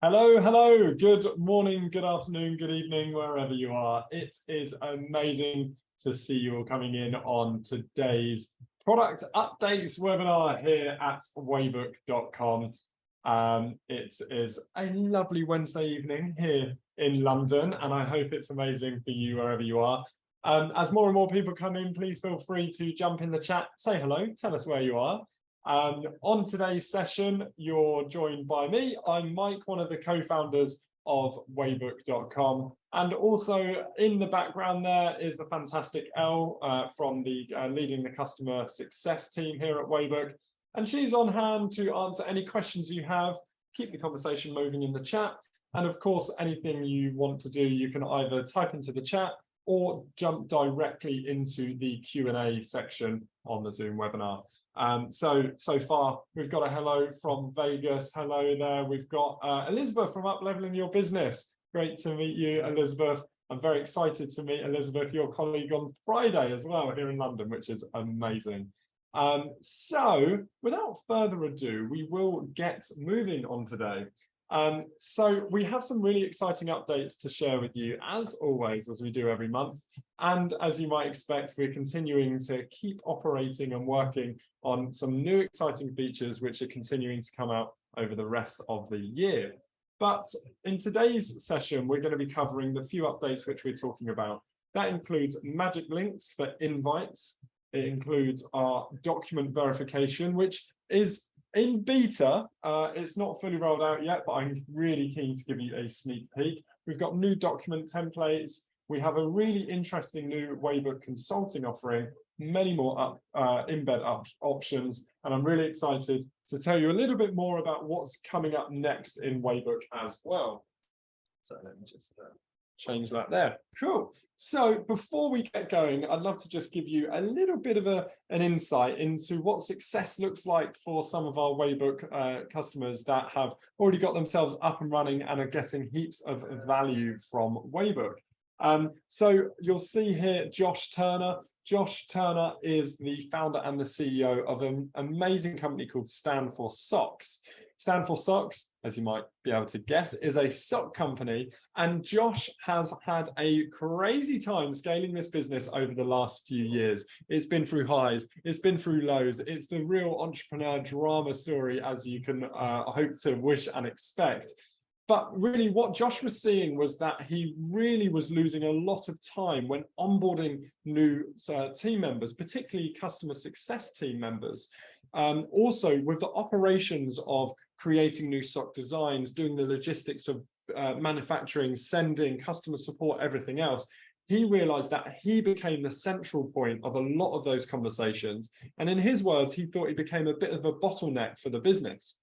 Hello, hello. Good morning, good afternoon, good evening, wherever you are. It is amazing to see you all coming in on today's product updates webinar here at waybook.com. It is a lovely Wednesday evening here in London, and I hope it's amazing for you wherever you are. As more and more people come in, please feel free to jump in the chat, say hello, tell us where you are. On today's session, you're joined by me. I'm Mike, one of the co-founders of Waybook.com. And also in the background there is the fantastic Elle from the leading the customer success team here at Waybook. And she's on hand to answer any questions you have, keep the conversation moving in the chat. And of course, anything you want to do, you can either type into the chat or jump directly into the Q&A section on the Zoom webinar. So far, we've got a hello from Vegas. Hello there. We've got Elizabeth from Up-Leveling Your Business. Great to meet you, Elizabeth. I'm very excited to meet Elizabeth, your colleague, on Friday as well here in London, which is amazing. So without further ado, we will get moving on today. So we have some really exciting updates to share with you, as always, as we do every month. And as you might expect, we're continuing to keep operating and working on some new exciting features which are continuing to come out over the rest of the year. But in today's session, we're going to be covering the few updates which we're talking about. That includes magic links for invites. It includes our document verification, which is in beta. It's not fully rolled out yet, but I'm really keen to give you a sneak peek. We've got new document templates. We have a really interesting new Waybook consulting offering, many more embed options, and I'm really excited to tell you a little bit more about what's coming up next in Waybook as well. So let me just change that there. Cool. So before we get going, I'd love to just give you a little bit of an insight into what success looks like for some of our Waybook customers that have already got themselves up and running and are getting heaps of value from Waybook. So you'll see here Josh Turner. Josh Turner is the founder and the CEO of an amazing company called Stand for Socks. Stand for Socks, as you might be able to guess, is a sock company, and Josh has had a crazy time scaling this business over the last few years. It's been through highs, it's been through lows. It's the real entrepreneur drama story, as you can hope to wish and expect. But really what Josh was seeing was that he really was losing a lot of time when onboarding new team members, particularly customer success team members. Also with the operations of creating new sock designs, doing the logistics of manufacturing, sending, customer support, everything else, he realized that he became the central point of a lot of those conversations. And in his words, he thought he became a bit of a bottleneck for the business.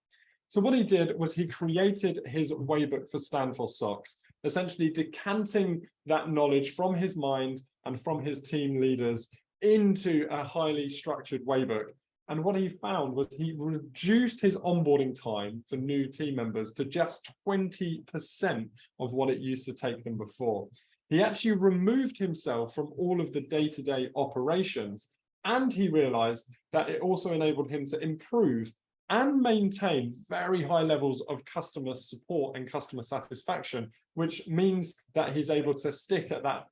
So what he did was he created his Waybook for Stand for Socks, essentially decanting that knowledge from his mind and from his team leaders into a highly structured Waybook. And what he found was he reduced his onboarding time for new team members to just 20% of what it used to take them before. He actually removed himself from all of the day-to-day operations, and he realized that it also enabled him to improve and maintain very high levels of customer support and customer satisfaction, which means that he's able to stick at that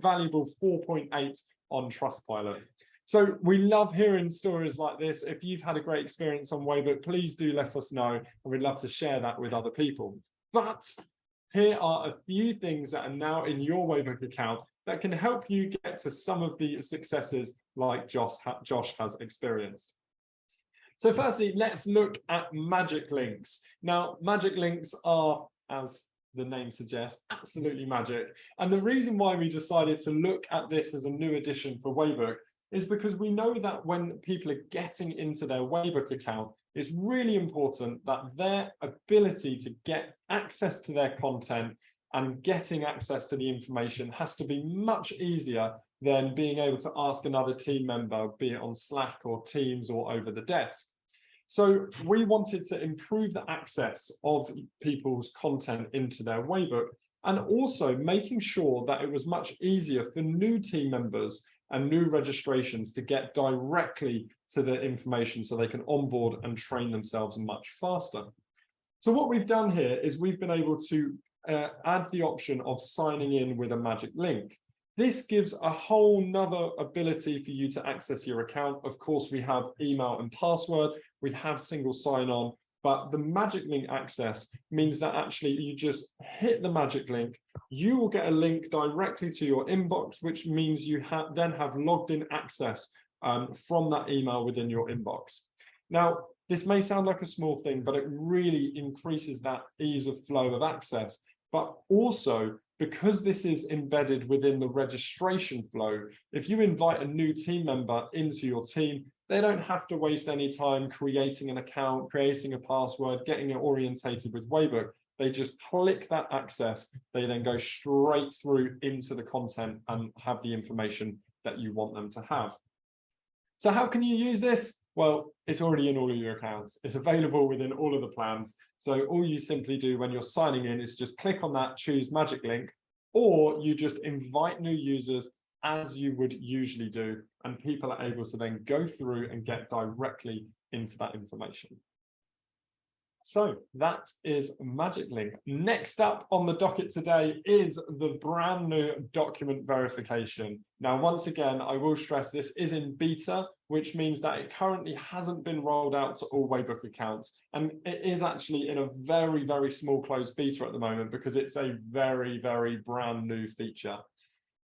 valuable 4.8 on Trustpilot. So we love hearing stories like this. If you've had a great experience on Waybook, please do let us know, and we'd love to share that with other people. But here are a few things that are now in your Waybook account that can help you get to some of the successes like Josh has experienced. So firstly, let's look at magic links. Now, magic links are, as the name suggests, absolutely magic. And the reason why we decided to look at this as a new addition for Waybook is because we know that when people are getting into their Waybook account, it's really important that their ability to get access to their content and getting access to the information has to be much easier than being able to ask another team member, be it on Slack or Teams or over the desk. So we wanted to improve the access of people's content into their Waybook, and also making sure that it was much easier for new team members and new registrations to get directly to the information so they can onboard and train themselves much faster. So what we've done here is we've been able to add the option of signing in with a magic link. This gives a whole nother ability for you to access your account. Of course, we have email and password, we have single sign-on, but the magic link access means that actually you just hit the magic link, you will get a link directly to your inbox, which means you then have logged in access from that email within your inbox. Now, this may sound like a small thing, but it really increases that ease of flow of access. But also, because this is embedded within the registration flow, if you invite a new team member into your team, they don't have to waste any time creating an account, creating a password, getting it orientated with Waybook. They just click that access. They then go straight through into the content and have the information that you want them to have. So how can you use this? Well, it's already in all of your accounts. It's available within all of the plans. So all you simply do when you're signing in is just click on that, choose magic link, or you just invite new users as you would usually do, and people are able to then go through and get directly into that information. So that is Magic Link. Next up on the docket today is the brand new document verification. Now, once again, I will stress this is in beta, which means that it currently hasn't been rolled out to all Waybook accounts. And it is actually in a very, very small closed beta at the moment because it's a very, very brand new feature.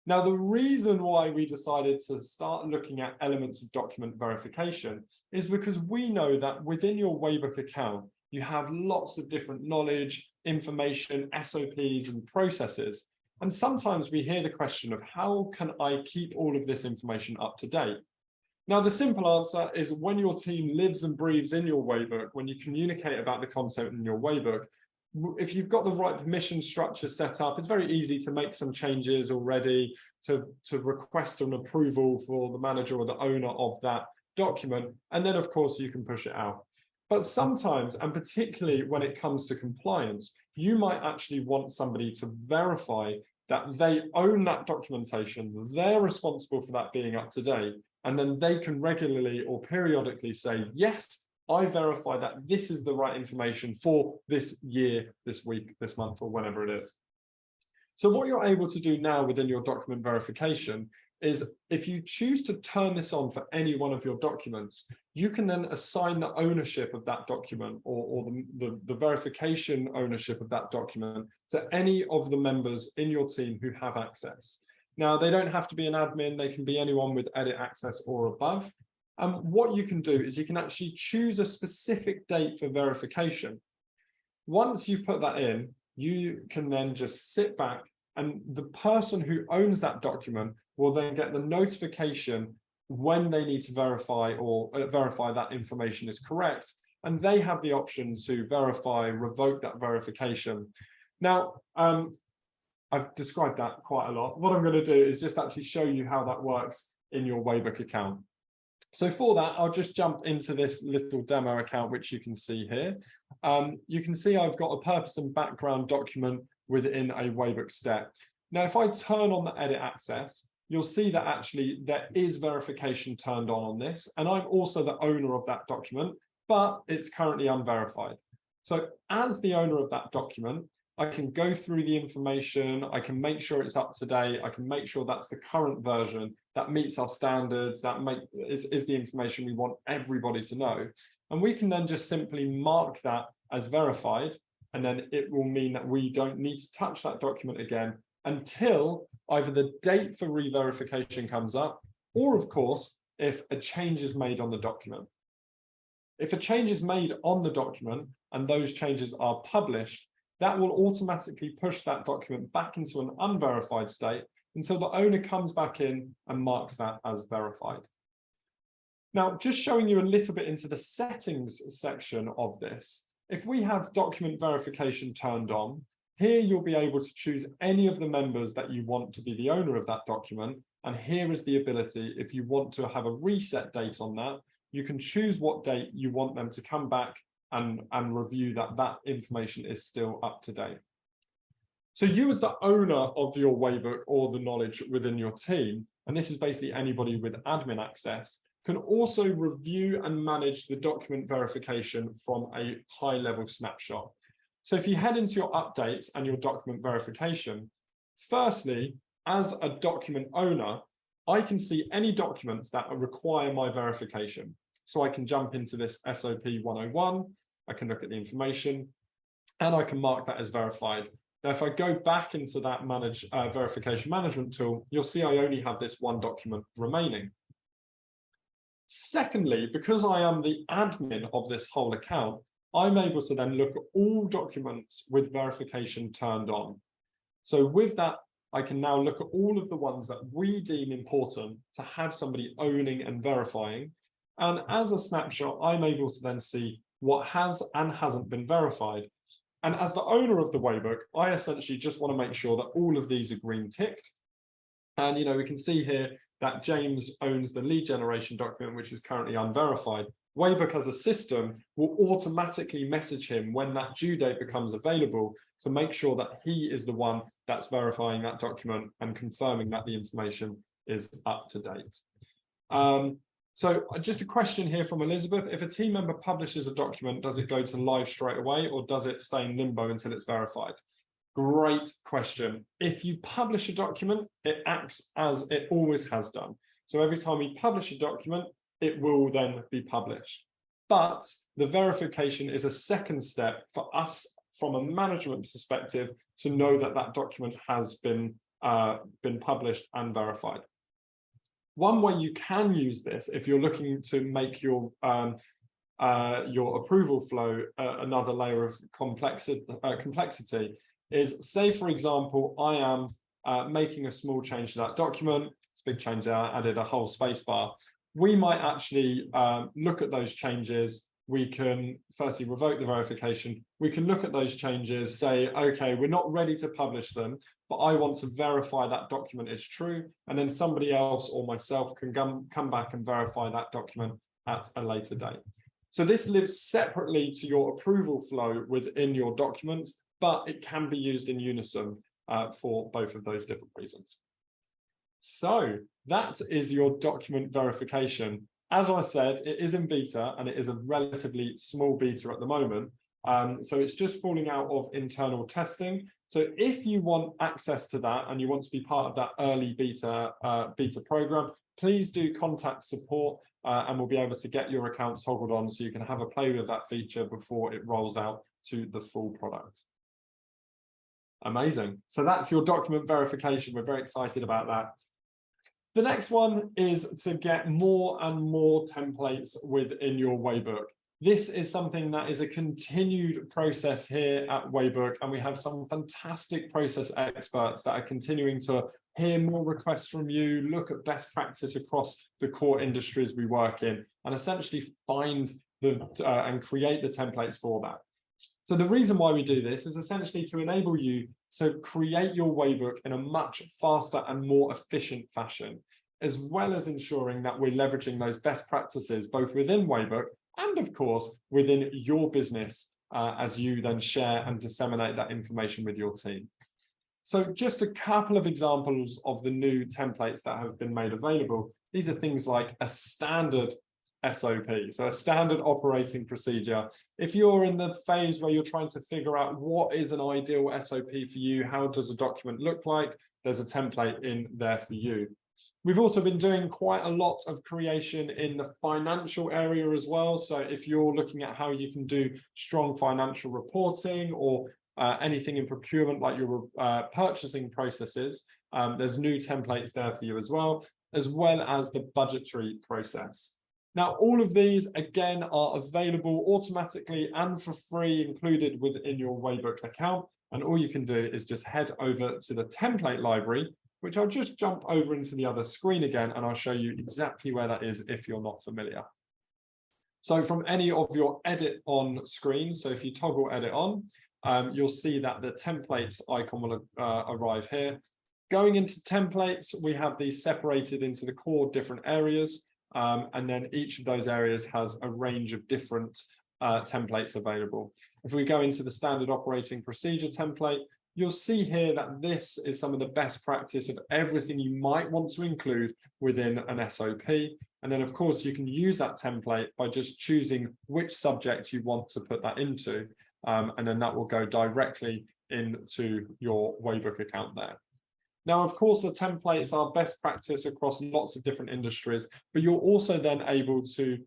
Now, the reason why we decided to start looking at elements of document verification is because we know that within your Waybook account, you have lots of different knowledge, information, SOPs, and processes. And sometimes we hear the question of how can I keep all of this information up to date? Now, the simple answer is when your team lives and breathes in your Waybook, when you communicate about the content in your Waybook, if you've got the right permission structure set up, it's very easy to make some changes already, to request an approval for the manager or the owner of that document. And then, of course, you can push it out. But sometimes, and particularly when it comes to compliance, you might actually want somebody to verify that they own that documentation, they're responsible for that being up to date, and then they can regularly or periodically say, yes, I verify that this is the right information for this year, this week, this month, or whenever it is. So what you're able to do now within your document verification is if you choose to turn this on for any one of your documents, you can then assign the ownership of that document or the verification ownership of that document to any of the members in your team who have access. Now, they don't have to be an admin, they can be anyone with edit access or above. And what you can do is you can actually choose a specific date for verification. Once you put that in, you can then just sit back and the person who owns that document will then get the notification when they need to verify or verify that information is correct. And they have the option to verify, revoke that verification. Now, I've described that quite a lot. What I'm going to do is just actually show you how that works in your Waybook account. So for that, I'll just jump into this little demo account, which you can see here. You can see I've got a purpose and background document within a Waybook step. Now, if I turn on the edit access, you'll see that actually there is verification turned on this. And I'm also the owner of that document, but it's currently unverified. So as the owner of that document, I can go through the information, I can make sure it's up to date, I can make sure that's the current version, that meets our standards, that is the information we want everybody to know. And we can then just simply mark that as verified, and then it will mean that we don't need to touch that document again until either the date for re-verification comes up, or of course, if a change is made on the document. If a change is made on the document and those changes are published, that will automatically push that document back into an unverified state until the owner comes back in and marks that as verified. Now, just showing you a little bit into the settings section of this, if we have document verification turned on, here you'll be able to choose any of the members that you want to be the owner of that document. And here is the ability, if you want to have a reset date on that, you can choose what date you want them to come back and review that information is still up to date. So you as the owner of your Waybook or the knowledge within your team, and this is basically anybody with admin access, can also review and manage the document verification from a high-level snapshot. So if you head into your updates and your document verification, firstly, as a document owner, I can see any documents that require my verification. So I can jump into this SOP 101, I can look at the information, and I can mark that as verified. Now, if I go back into that verification management tool, you'll see I only have this one document remaining. Secondly, because I am the admin of this whole account, I'm able to then look at all documents with verification turned on. So with that, I can now look at all of the ones that we deem important to have somebody owning and verifying. And as a snapshot, I'm able to then see what has and hasn't been verified. And as the owner of the Waybook, I essentially just want to make sure that all of these are green ticked. And, we can see here that James owns the lead generation document, which is currently unverified. Waybook as a system will automatically message him when that due date becomes available to make sure that he is the one that's verifying that document and confirming that the information is up to date. So just a question here from Elizabeth. If a team member publishes a document, does it go to live straight away or does it stay in limbo until it's verified? Great question. If you publish a document, it acts as it always has done. So every time we publish a document, it will then be published. But the verification is a second step for us from a management perspective to know that that document has been published and verified. One way you can use this, if you're looking to make your approval flow another layer of complexity, is say, for example, I am making a small change to that document. It's a big change there. I added a whole space bar. We might actually look at those changes. We can firstly revoke the verification. We can look at those changes, say, okay, we're not ready to publish them, but I want to verify that document is true. And then somebody else or myself can come back and verify that document at a later date. So this lives separately to your approval flow within your documents, but it can be used in unison for both of those different reasons. So that is your document verification. As I said, it is in beta and it is a relatively small beta at the moment. So it's just falling out of internal testing. So if you want access to that and you want to be part of that early beta program, please do contact support and we'll be able to get your account toggled on so you can have a play with that feature before it rolls out to the full product. Amazing. So that's your document verification. We're very excited about that. The next one is to get more and more templates within your Waybook. This is something that is a continued process here at Waybook, and we have some fantastic process experts that are continuing to hear more requests from you, look at best practice across the core industries we work in, and essentially find and create the templates for that. So the reason why we do this is essentially to enable you to create your Waybook in a much faster and more efficient fashion, as well as ensuring that we're leveraging those best practices both within Waybook and, of course, within your business as you then share and disseminate that information with your team. So just a couple of examples of the new templates that have been made available. These are things like a standard SOP, so a standard operating procedure. If you're in the phase where you're trying to figure out what is an ideal SOP for you, how does a document look like, there's a template in there for you. We've also been doing quite a lot of creation in the financial area as well. So if you're looking at how you can do strong financial reporting or anything in procurement like your purchasing processes, there's new templates there for you as well as the budgetary process. Now, all of these, again, are available automatically and for free included within your Waybook account. And all you can do is just head over to the template library, which I'll just jump over into the other screen again, and I'll show you exactly where that is if you're not familiar. So from any of your edit on screens, so if you toggle edit on, you'll see that the templates icon will arrive here. Going into templates, we have these separated into the core different areas. And then each of those areas has a range of different templates available. If we go into the standard operating procedure template, you'll see here that this is some of the best practice of everything you might want to include within an SOP. And then, of course, you can use that template by just choosing which subject you want to put that into. And then that will go directly into your Waybook account there. Now, of course, the templates are best practice across lots of different industries, but you're also then able to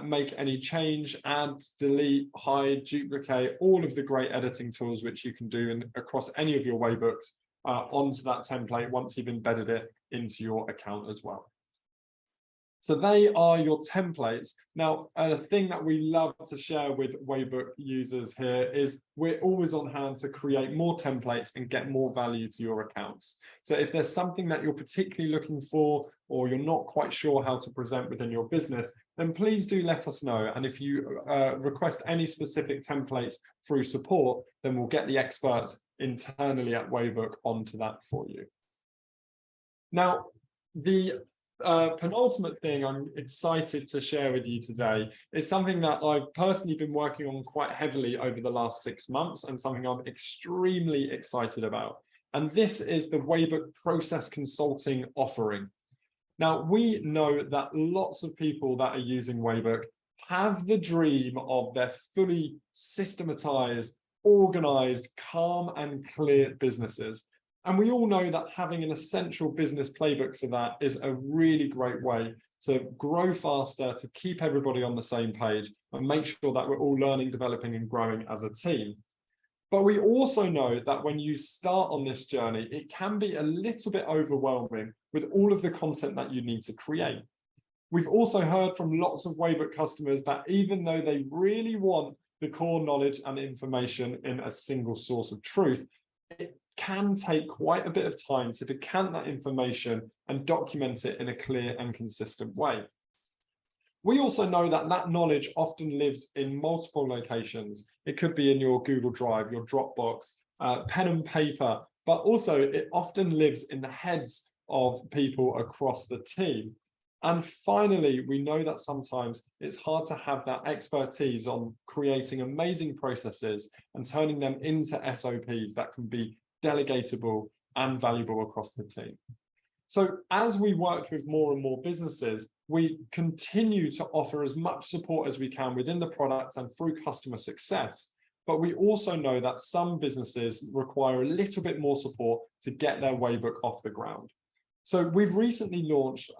make any change, add, delete, hide, duplicate, all of the great editing tools which you can do across any of your Waybooks onto that template once you've embedded it into your account as well. So they are your templates. Now, a thing that we love to share with Waybook users here is we're always on hand to create more templates and get more value to your accounts. So if there's something that you're particularly looking for, or you're not quite sure how to present within your business, then please do let us know. And if you request any specific templates through support, then we'll get the experts internally at Waybook onto that for you. Now, the penultimate thing I'm excited to share with you today is something that I've personally been working on quite heavily over the last 6 months, and something I'm extremely excited about. And this is the Waybook Process Consulting offering. Now, we know that lots of people that are using Waybook have the dream of their fully systematized, organized, calm and clear businesses. And we all know that having an essential business playbook for that is a really great way to grow faster, to keep everybody on the same page and make sure that we're all learning, developing and growing as a team. But we also know that when you start on this journey, it can be a little bit overwhelming with all of the content that you need to create. We've also heard from lots of Waybook customers that even though they really want the core knowledge and information in a single source of truth, it can take quite a bit of time to decant that information and document it in a clear and consistent way. We also know that that knowledge often lives in multiple locations. It could be in your Google Drive, your Dropbox, pen and paper, but also it often lives in the heads of people across the team. And finally, we know that sometimes it's hard to have that expertise on creating amazing processes and turning them into SOPs that can be delegatable and valuable across the team. So as we work with more and more businesses, we continue to offer as much support as we can within the product and through customer success. But we also know that some businesses require a little bit more support to get their Waybook off the ground. So we've recently launched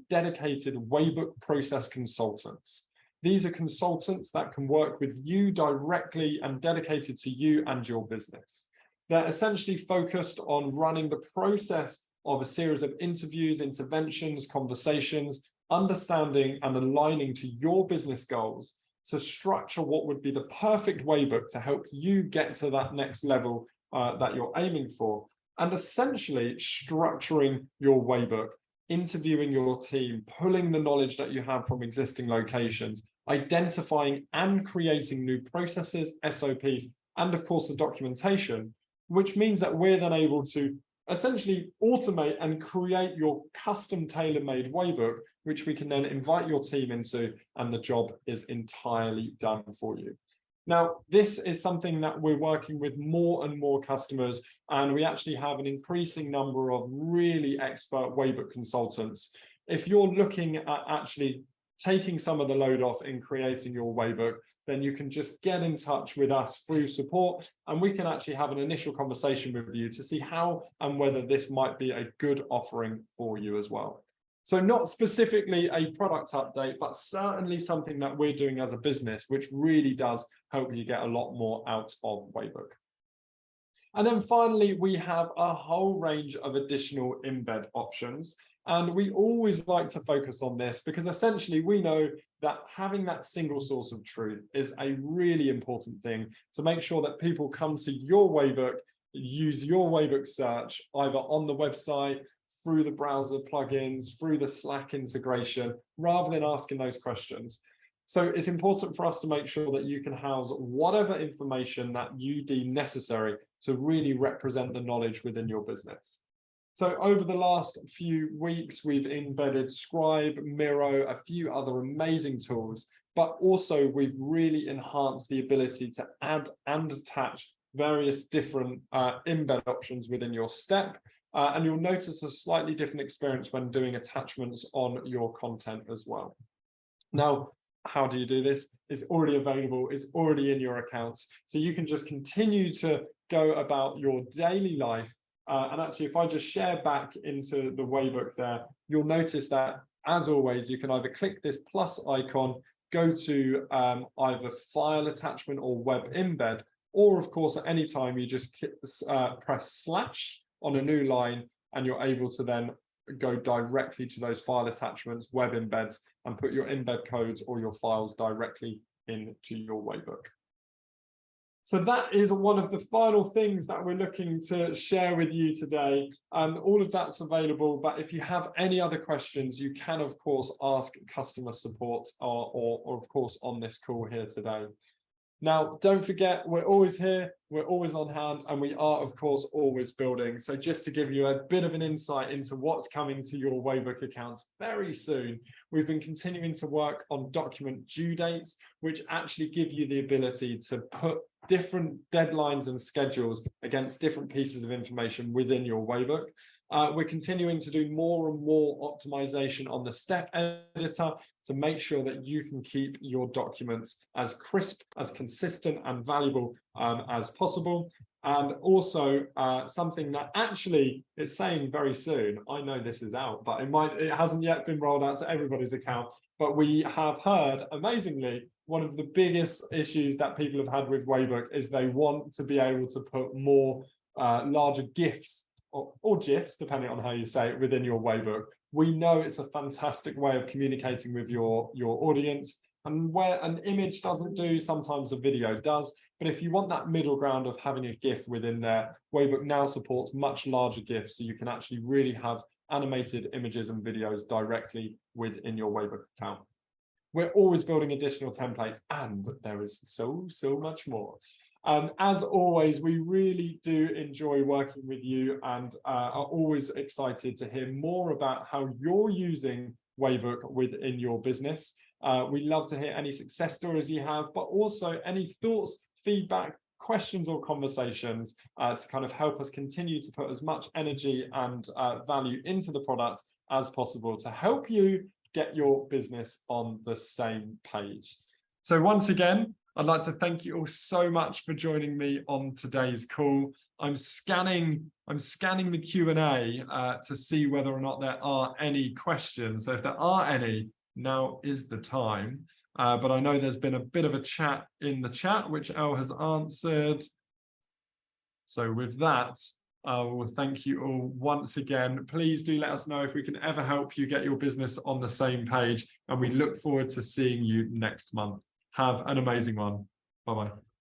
dedicated Waybook process consultants. These are consultants that can work with you directly and dedicated to you and your business. They're essentially focused on running the process of a series of interviews, interventions, conversations, understanding and aligning to your business goals to structure what would be the perfect Waybook to help you get to that next level that you're aiming for. And essentially structuring your Waybook, interviewing your team, pulling the knowledge that you have from existing locations, identifying and creating new processes, SOPs, and of course the documentation, which means that we're then able to essentially automate and create your custom tailor-made Waybook, which we can then invite your team into, and the job is entirely done for you. Now, this is something that we're working with more and more customers, and we actually have an increasing number of really expert Waybook consultants. If you're looking at actually taking some of the load off in creating your Waybook, then you can just get in touch with us through support, and we can actually have an initial conversation with you to see how and whether this might be a good offering for you as well. So not specifically a product update, but certainly something that we're doing as a business, which really does help you get a lot more out of Waybook. And then finally, we have a whole range of additional embed options. And we always like to focus on this because essentially we know that having that single source of truth is a really important thing to make sure that people come to your Waybook, use your Waybook search either on the website, through the browser plugins, through the Slack integration, rather than asking those questions. So it's important for us to make sure that you can house whatever information that you deem necessary to really represent the knowledge within your business. So over the last few weeks, we've embedded Scribe, Miro, a few other amazing tools, but also we've really enhanced the ability to add and attach various different embed options within your step. And you'll notice a slightly different experience when doing attachments on your content as well. Now, how do you do this? It's already available, it's already in your accounts. So you can just continue to go about your daily life. And actually, if I just share back into the Waybook there, you'll notice that, as always, you can either click this plus icon, go to either file attachment or web embed, or of course, at any time, you just press / on a new line, and you're able to then go directly to those file attachments, web embeds, and put your embed codes or your files directly into your Waybook. So that is one of the final things that we're looking to share with you today. All of that's available, but if you have any other questions, you can, of course, ask customer support or of course, on this call here today. Now, don't forget, we're always here, we're always on hand, and we are, of course, always building. So just to give you a bit of an insight into what's coming to your Waybook accounts very soon, we've been continuing to work on document due dates, which actually give you the ability to put different deadlines and schedules against different pieces of information within your Waybook. We're continuing to do more and more optimization on the step editor to make sure that you can keep your documents as crisp, as consistent and valuable as possible. And also something that actually it's saying very soon, I know this is out, but it hasn't yet been rolled out to everybody's account, but we have heard, amazingly, one of the biggest issues that people have had with Waybook is they want to be able to put more larger GIFs or GIFs, depending on how you say it, within your Waybook. We know it's a fantastic way of communicating with your audience, and where an image doesn't do, sometimes a video does. But if you want that middle ground of having a GIF within there, Waybook now supports much larger GIFs, so you can actually really have animated images and videos directly within your Waybook account. We're always building additional templates, and there is so much more. As always, we really do enjoy working with you and are always excited to hear more about how you're using Waybook within your business. We love to hear any success stories you have, but also any thoughts, feedback, questions or conversations to kind of help us continue to put as much energy and value into the product as possible to help you get your business on the same page. So once again, I'd like to thank you all so much for joining me on today's call. I'm scanning the Q&A to see whether or not there are any questions. So if there are any, now is the time. But I know there's been a bit of a chat in the chat, which Elle has answered. So with that, I will thank you all once again. Please do let us know if we can ever help you get your business on the same page. And we look forward to seeing you next month. Have an amazing one. Bye-bye.